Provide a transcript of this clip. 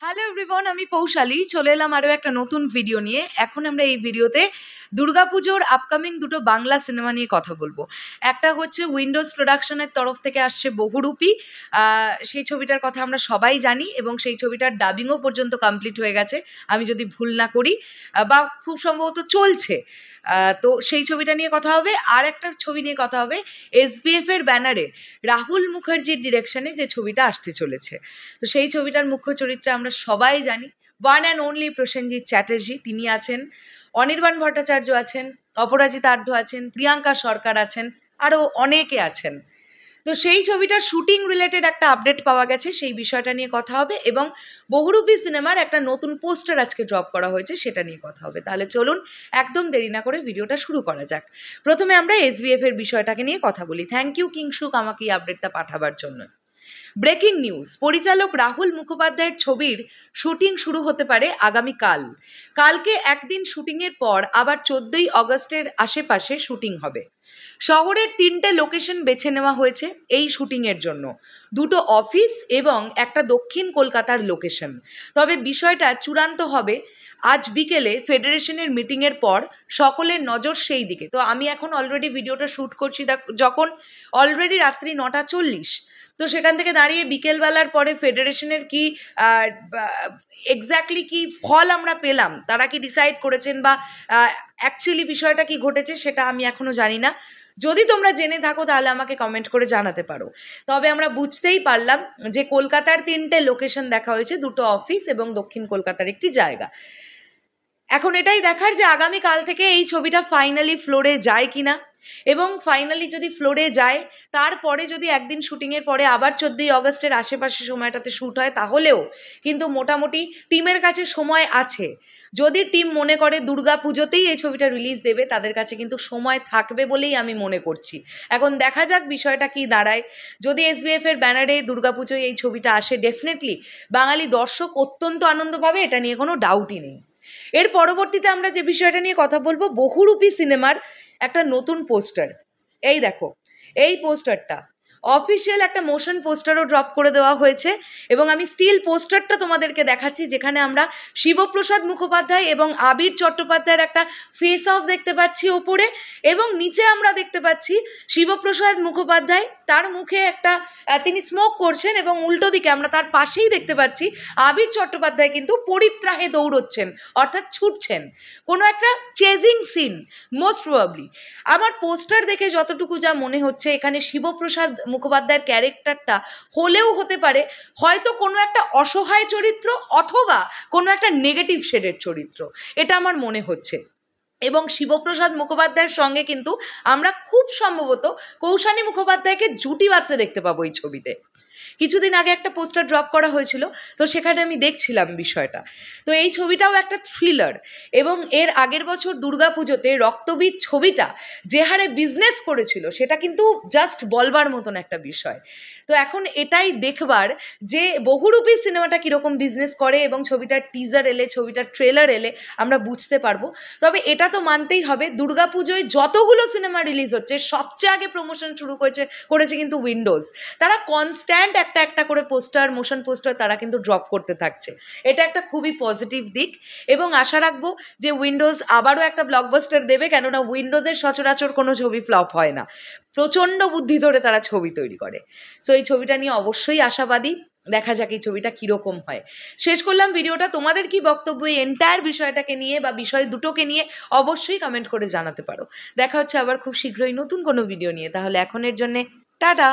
Hello everyone, আমি পৌশালী চলে এলাম আরও একটা নতুন ভিডিও নিয়ে। এখন আমরা এই ভিডিওতে দুর্গাপুজোর আপকামিং দুটো বাংলা সিনেমা নিয়ে কথা বলবো। একটা হচ্ছে উইন্ডোজ প্রোডাকশনের তরফ থেকে আসছে বহুরূপী। সেই ছবিটার কথা আমরা সবাই জানি এবং সেই ছবিটার ডাবিংও পর্যন্ত কমপ্লিট হয়ে গেছে, আমি যদি ভুল না করি, বা খুব সম্ভবত চলছে। তো সেই ছবিটা নিয়ে কথা হবে। আর একটা ছবি নিয়ে কথা হবে, SBF এর ব্যানারে রাহুল মুখার্জির ডিরেকশনে যে ছবিটা আসতে চলেছে। তো সেই ছবিটার মুখ্য চরিত্রে আমরা সবাই জানি one and only Prosenjit Chatterjee. তিনি আছেন, অনির্বাণ ভট্টাচার্য আছেন, অপরাজিতা আঢ্য আছেন, প্রিয়াঙ্কা সরকার আছেন, আরও অনেকে আছেন। তো সেই ছবিটার শুটিং রিলেটেড একটা আপডেট পাওয়া গেছে, সেই বিষয়টা নিয়ে কথা হবে। এবং বহুরূপী সিনেমার একটা নতুন পোস্টার আজকে ড্রপ করা হয়েছে, সেটা নিয়ে কথা হবে। তাহলে চলুন একদম দেরি না করে ভিডিওটা শুরু করা যাক। প্রথমে আমরা SBF এর বিষয়টাকে নিয়ে কথা বলি। থ্যাংক ইউ কিংশুক আমাকে এই আপডেটটা পাঠাবার জন্য। ব্রেকিং নিউজ, পরিচালক রাহুল মুখোপাধ্যায়ের ছবির শুটিং শুরু হতে পারে আগামীকাল। কালকে একদিন শুটিংয়ের পর আবার 14ই অগস্টের আশেপাশে শুটিং হবে। শহরের 3টে লোকেশন বেছে নেওয়া হয়েছে এই শুটিংয়ের জন্য, 2টো অফিস এবং একটা দক্ষিণ কলকাতার লোকেশন। তবে বিষয়টা চূড়ান্ত হবে আজ বিকেলে ফেডারেশনের মিটিংয়ের পর। সকলের নজর সেই দিকে। তো আমি এখন অলরেডি ভিডিওটা শ্যুট করছি যখন অলরেডি রাত্রি 9:40। তো সেখান থেকে দাঁড়িয়ে বিকেলবেলার পরে ফেডারেশনের কি এক্স্যাক্টলি কি ফল আমরা পেলাম, তারা কি ডিসাইড করেছেন বা অ্যাকচুয়ালি বিষয়টা কি ঘটেছে, সেটা আমি এখনও জানি না। যদি তোমরা জেনে থাকো তাহলে আমাকে কমেন্ট করে জানাতে পারো। তবে আমরা বুঝতেই পারলাম যে কলকাতার 3টে লোকেশন দেখা হয়েছে, 2টো অফিস এবং দক্ষিণ কলকাতার একটি জায়গা। এখন এটাই দেখার যে আগামীকাল থেকে এই ছবিটা ফাইনালি ফ্লোরে যায় কিনা, এবং ফাইনালি যদি ফ্লোরে যায় তারপরে যদি একদিন শুটিংয়ের পরে আবার 14ই অগস্টের আশেপাশে সময়টাতে শ্যুট হয়, তাহলেও কিন্তু মোটামুটি টিমের কাছে সময় আছে। যদি টিম মনে করে দুর্গা পুজোতেই এই ছবিটা রিলিজ দেবে, তাদের কাছে কিন্তু সময় থাকবে বলেই আমি মনে করছি। এখন দেখা যাক বিষয়টা কি দাঁড়ায়। যদি SBF এর ব্যানারে দুর্গাপুজোয় এই ছবিটা আসে, ডেফিনেটলি বাঙালি দর্শক অত্যন্ত আনন্দ পাবে, এটা নিয়ে কোনো ডাউটই নেই। এর পরবর্তীতে আমরা যে বিষয়টা নিয়ে কথা বলবো, বহুরূপী সিনেমার একটা নতুন পোস্টার। এই দেখো, এই পোস্টারটা অফিসিয়াল একটা মোশন পোস্টারও ড্রপ করে দেওয়া হয়েছে এবং আমি স্টিল পোস্টারটা তোমাদেরকে দেখাচ্ছি, যেখানে আমরা শিবপ্রসাদ মুখোপাধ্যায় এবং আবির চট্টোপাধ্যায়ের একটা ফেস অফ দেখতে পাচ্ছি ওপরে, এবং নিচে আমরা দেখতে পাচ্ছি শিবপ্রসাদ মুখোপাধ্যায়, তার মুখে একটা তিনি স্মোক করছেন, এবং উল্টো দিকে আমরা তার পাশেই দেখতে পাচ্ছি আবির চট্টোপাধ্যায় কিন্তু পরিত্রাহে দৌড়চ্ছেন, অর্থাৎ ছুটছেন, কোনো একটা চেজিং সিন মোস্ট প্রবাবলি। আমার পোস্টার দেখে যতটুকু যা মনে হচ্ছে, এখানে শিবপ্রসাদ মুখোপাধ্যায়ের ক্যারেক্টারটা হলেও হতে পারে হয়তো কোনো একটা অসহায় চরিত্র অথবা কোনো একটা নেগেটিভ শেডের চরিত্র, এটা আমার মনে হচ্ছে। এবং শিবপ্রসাদ মুখোপাধ্যায়ের সঙ্গে কিন্তু আমরা খুব সম্ভবত কৌশানী মুখোপাধ্যায়কে জুটি বাঁধতে দেখতে পাবো এই ছবিতে। কিছুদিন আগে একটা পোস্টার ড্রপ করা হয়েছিল, তো সেখানে আমি দেখছিলাম বিষয়টা। তো এই ছবিটাও একটা থ্রিলার, এবং এর আগের বছর দুর্গাপুজোতে রক্তবীজ ছবিটা যে হারে বিজনেস করেছিল, সেটা কিন্তু জাস্ট বলবার মতন একটা বিষয়। তো এখন এটাই দেখবার যে বহুরূপী সিনেমাটা কীরকম বিজনেস করে, এবং ছবিটার টিজার এলে, ছবিটার ট্রেলার এলে আমরা বুঝতে পারবো। তবে এটা তো মানতেই হবে, দুর্গাপুজোয় যতগুলো সিনেমা রিলিজ হচ্ছে সবচেয়ে আগে প্রমোশন শুরু করেছে কিন্তু উইন্ডোজ। তারা কনস্ট্যান্ট একটা একটা করে পোস্টার, মোশন পোস্টার তারা কিন্তু ড্রপ করতে থাকছে। এটা একটা খুবই পজিটিভ দিক, এবং আশা রাখবো যে উইন্ডোজ আবারও একটা ব্লকবাস্টার দেবে, কেননা উইন্ডোজের সচরাচর কোনো ছবি ফ্লপ হয় না, প্রচণ্ড বুদ্ধি ধরে তারা ছবি তৈরি করে। সো এই ছবিটা নিয়ে অবশ্যই আশাবাদী, দেখা যাক এই ছবিটা কীরকম হয়। শেষ করলাম ভিডিওটা। তোমাদের কি বক্তব্য এই এন্টায়ার বিষয়টাকে নিয়ে বা বিষয় দুটোকে নিয়ে অবশ্যই কমেন্ট করে জানাতে পারো। দেখা হচ্ছে আবার খুব শীঘ্রই নতুন কোনো ভিডিও নিয়ে। তাহলে এখনের জন্যে টাটা।